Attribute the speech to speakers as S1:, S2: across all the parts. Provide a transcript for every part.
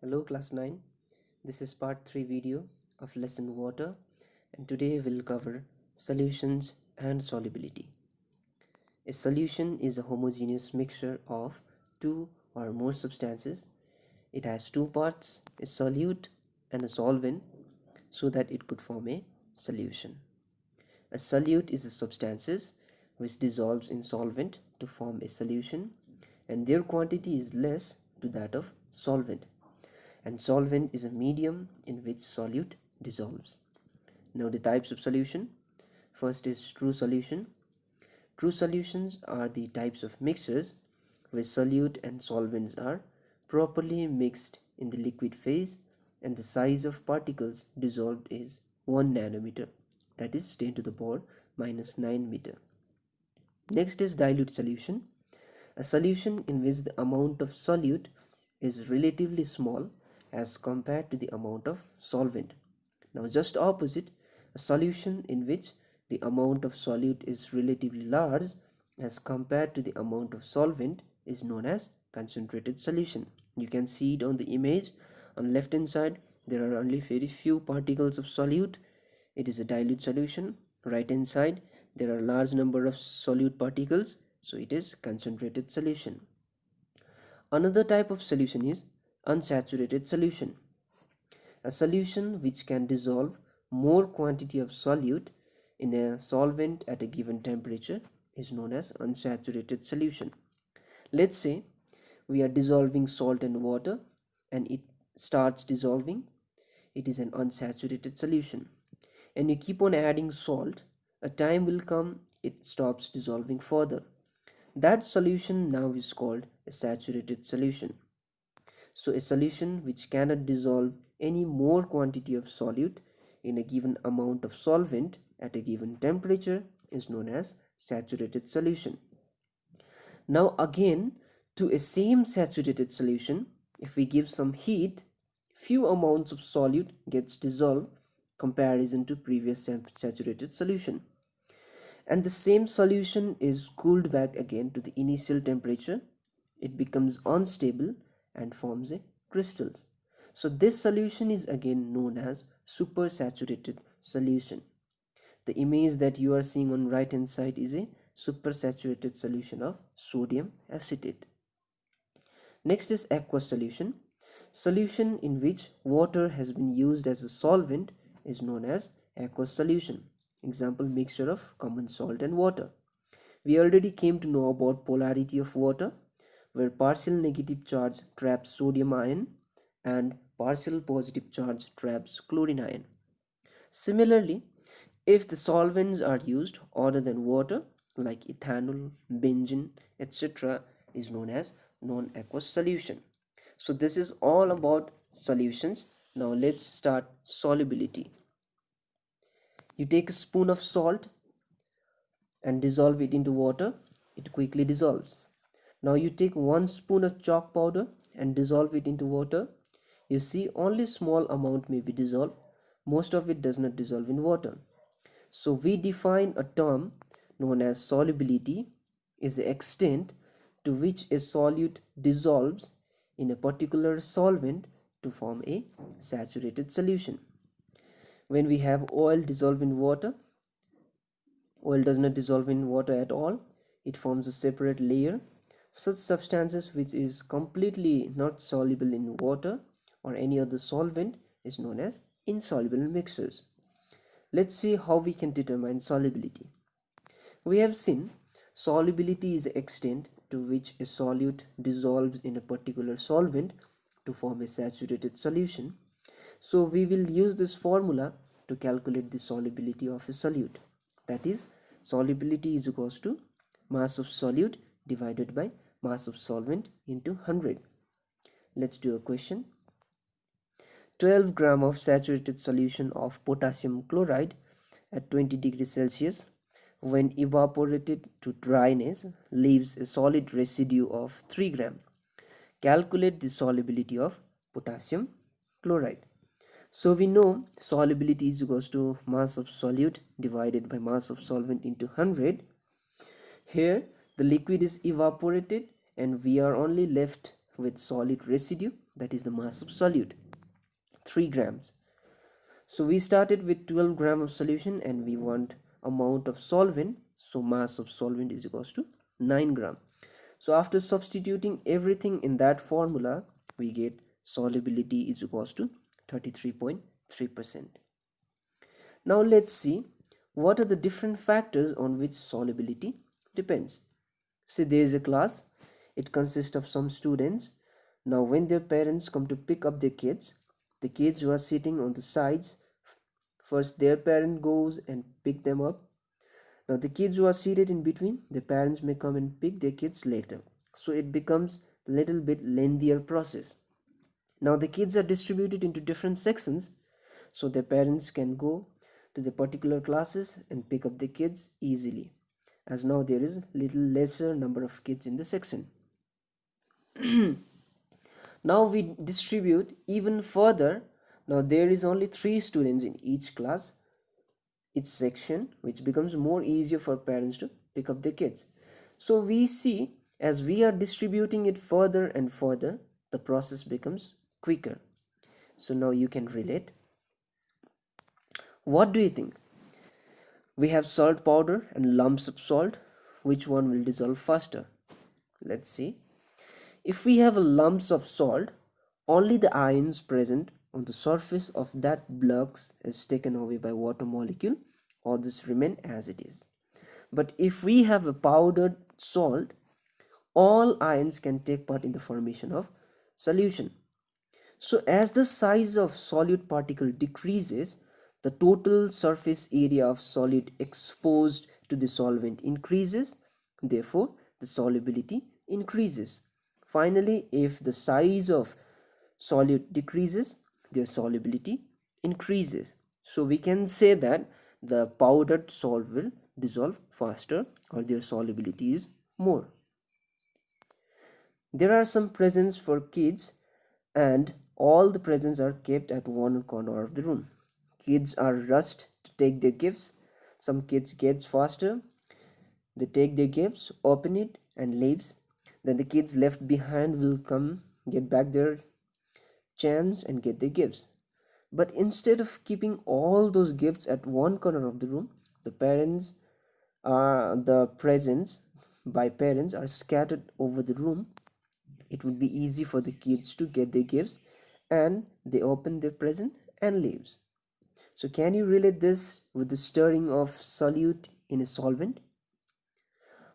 S1: Hello class 9, this is part 3 video of lesson water, and today we'll cover solutions and solubility. A solution is a homogeneous mixture of two or more substances. It has two parts, a solute and a solvent, so that it could form a solution. A solute is a substances which dissolves in solvent to form a solution, and their quantity is less to that of solvent, and solvent is a medium in which solute dissolves. Now the types of solution. First is true solution. True solutions are the types of mixtures where solute and solvents are properly mixed in the liquid phase and the size of particles dissolved is 1 nanometer, that is 10 to the power minus 9 meter. Next is dilute solution. A solution in which the amount of solute is relatively small as compared to the amount of solvent. Now just opposite, a solution in which the amount of solute is relatively large as compared to the amount of solvent is known as concentrated solution. You can see it on the image. On left hand side there are only very few particles of solute. It is a dilute solution. Right hand side there are large number of solute particles, so it is concentrated solution. Another type of solution is unsaturated solution. A solution which can dissolve more quantity of solute in a solvent at a given temperature is known as unsaturated solution. Let's say we are dissolving salt and water and it starts dissolving. It is an unsaturated solution. And you keep on adding salt, a time will come it stops dissolving further. That solution now is called a saturated solution. So a solution which cannot dissolve any more quantity of solute in a given amount of solvent at a given temperature is known as saturated solution. Now again, to a same saturated solution, if we give some heat, few amounts of solute gets dissolved comparison to previous saturated solution, and the same solution is cooled back again to the initial temperature. It becomes unstable and forms a crystals. So this solution is again known as supersaturated solution. The image that you are seeing on right hand side is a supersaturated solution of sodium acetate. Next is aqueous solution. Solution in which water has been used as a solvent is known as aqueous solution. Example, mixture of common salt and water. We already came to know about polarity of water, where partial negative charge traps sodium ion and partial positive charge traps chlorine ion. Similarly, if the solvents are used other than water, like ethanol, benzene, etc., is known as non-aqueous solution. So this is all about solutions. Now let's start solubility. You take a spoon of salt and dissolve it into water. It quickly dissolves. Now you take 1 spoon of chalk powder and dissolve it into water. You see only small amount may be dissolved. Most of it does not dissolve in water. So we define a term known as solubility is the extent to which a solute dissolves in a particular solvent to form a saturated solution. When we have oil dissolved in water, oil does not dissolve in water at all. It forms a separate layer. Such substances which is completely not soluble in water or any other solvent is known as insoluble mixtures. Let's see how we can determine solubility. We have seen solubility is the extent to which a solute dissolves in a particular solvent to form a saturated solution. So we will use this formula to calculate the solubility of a solute. That is, solubility is equals to mass of solute divided by mass of solvent into 100. Let's do a question. 12 gram of saturated solution of potassium chloride at 20 degrees Celsius when evaporated to dryness leaves a solid residue of 3 gram. Calculate the solubility of potassium chloride. So we know solubility is equals to mass of solute divided by mass of solvent into 100. Here the liquid is evaporated and we are only left with solid residue, that is the mass of solute, 3 grams. So we started with 12 gram of solution and we want amount of solvent, so mass of solvent is equals to 9 gram. So after substituting everything in that formula, we get solubility is equals to 33.3%. Now let's see what are the different factors on which solubility depends. See, there is a class, it consists of some students. Now when their parents come to pick up their kids, the kids who are sitting on the sides, first their parent goes and pick them up. Now the kids who are seated in between, the parents may come and pick their kids later. So it becomes a little bit lengthier process. Now the kids are distributed into different sections, so their parents can go to the particular classes and pick up the kids easily, as now there is little lesser number of kids in the section. Now we distribute even further. Now there is only 3 students in each class, each section, which becomes more easier for parents to pick up their kids. So we see, as we are distributing it further and further, the process becomes quicker. So now you can relate. What do you think? We have salt powder and lumps of salt. Which one will dissolve faster? Let's see. If we have lumps of salt, only the ions present on the surface of that blocks is taken away by water molecule, or this remain as it is. But if we have a powdered salt, all ions can take part in the formation of solution. So as the size of solute particle decreases, the total surface area of solid exposed to the solvent increases, therefore the solubility increases. Finally, if the size of solute decreases, their solubility increases. So we can say that the powdered salt will dissolve faster, or their solubility is more. There are some presents for kids, and all the presents are kept at one corner of the room. Kids are rushed to take their gifts. Some kids get faster. They take their gifts, open it, and leaves. Then the kids left behind will come, get back their chance and get their gifts. But instead of keeping all those gifts at one corner of the room, the presents by parents are scattered over the room. It would be easy for the kids to get their gifts, and they open their present and leaves. So can you relate this with the stirring of solute in a solvent?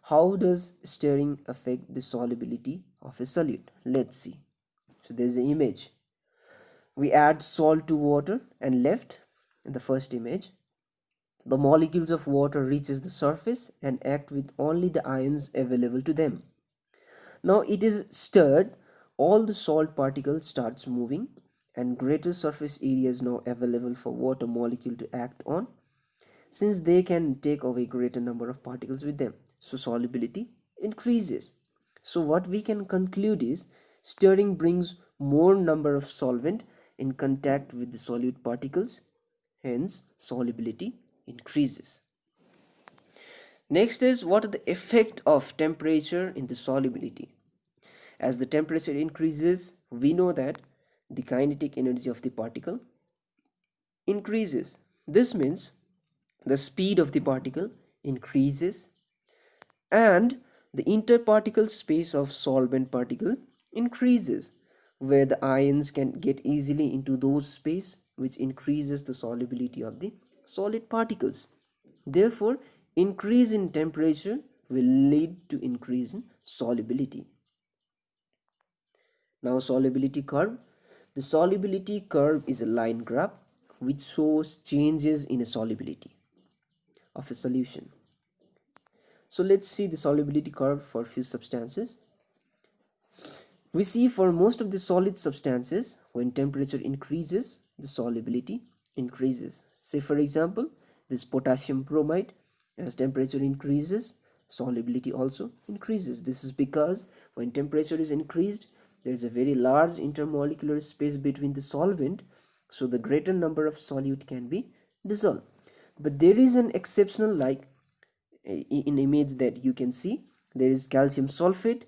S1: How does stirring affect the solubility of a solute? Let's see. So there's an image. We add salt to water and left in the first image. The molecules of water reaches the surface and act with only the ions available to them. Now it is stirred, all the salt particles starts moving, and greater surface area is now available for water molecule to act on, since they can take away greater number of particles with them. So solubility increases. So what we can conclude is stirring brings more number of solvent in contact with the solute particles, hence solubility increases. Next is, what are the effect of temperature in the solubility? As the temperature increases, we know that the kinetic energy of the particle increases. This means the speed of the particle increases, and the interparticle space of solvent particle increases, where the ions can get easily into those space, which increases the solubility of the solid particles. Therefore, increase in temperature will lead to increase in solubility. Now solubility curve. The solubility curve is a line graph which shows changes in a solubility of a solution. So let's see the solubility curve for few substances. We see for most of the solid substances, when temperature increases, the solubility increases. Say for example, this potassium bromide, as temperature increases, solubility also increases. This is because when temperature is increased, there is a very large intermolecular space between the solvent, so the greater number of solute can be dissolved. But there is an exceptional, like in image that you can see, there is calcium sulfate.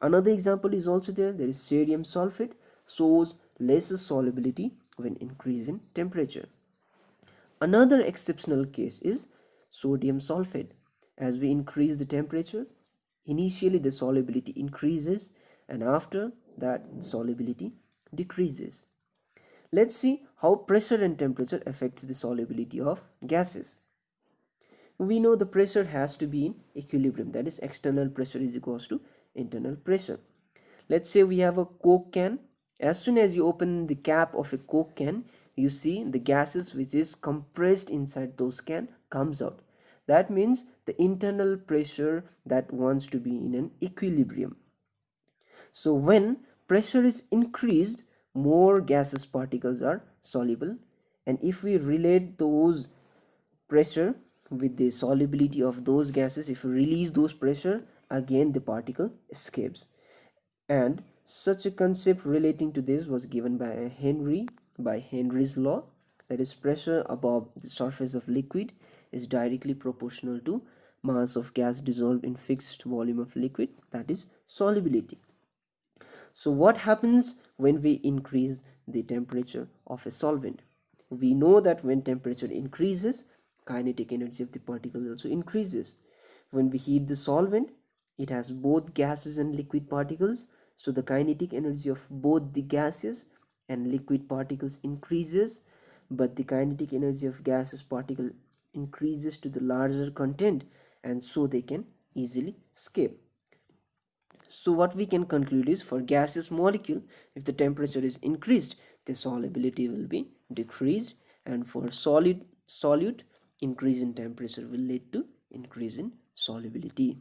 S1: Another example is also there is sodium sulfate. shows lesser solubility when increase in temperature. Another exceptional case is sodium sulfate. As we increase the temperature, initially the solubility increases and after that the solubility decreases. Let's see how pressure and temperature affects the solubility of gases. We know the pressure has to be in equilibrium, that is external pressure is equals to internal pressure. Let's say we have a Coke can. As soon as you open the cap of a Coke can, you see the gases which is compressed inside those can comes out. That means the internal pressure that wants to be in an equilibrium. So when pressure is increased, more gaseous particles are soluble, and if we relate those pressure with the solubility of those gases, if we release those pressure, again the particle escapes. And such a concept relating to this was given by Henry's law, that is pressure above the surface of liquid is directly proportional to mass of gas dissolved in fixed volume of liquid, that is solubility. So what happens when we increase the temperature of a solvent? We know that when temperature increases, kinetic energy of the particle also increases. When we heat the solvent, it has both gases and liquid particles, so the kinetic energy of both the gases and liquid particles increases, but the kinetic energy of gaseous particle increases to the larger content, and so they can easily escape. So what we can conclude is, for gaseous molecule, if the temperature is increased, the solubility will be decreased, and for solute, increase in temperature will lead to increase in solubility.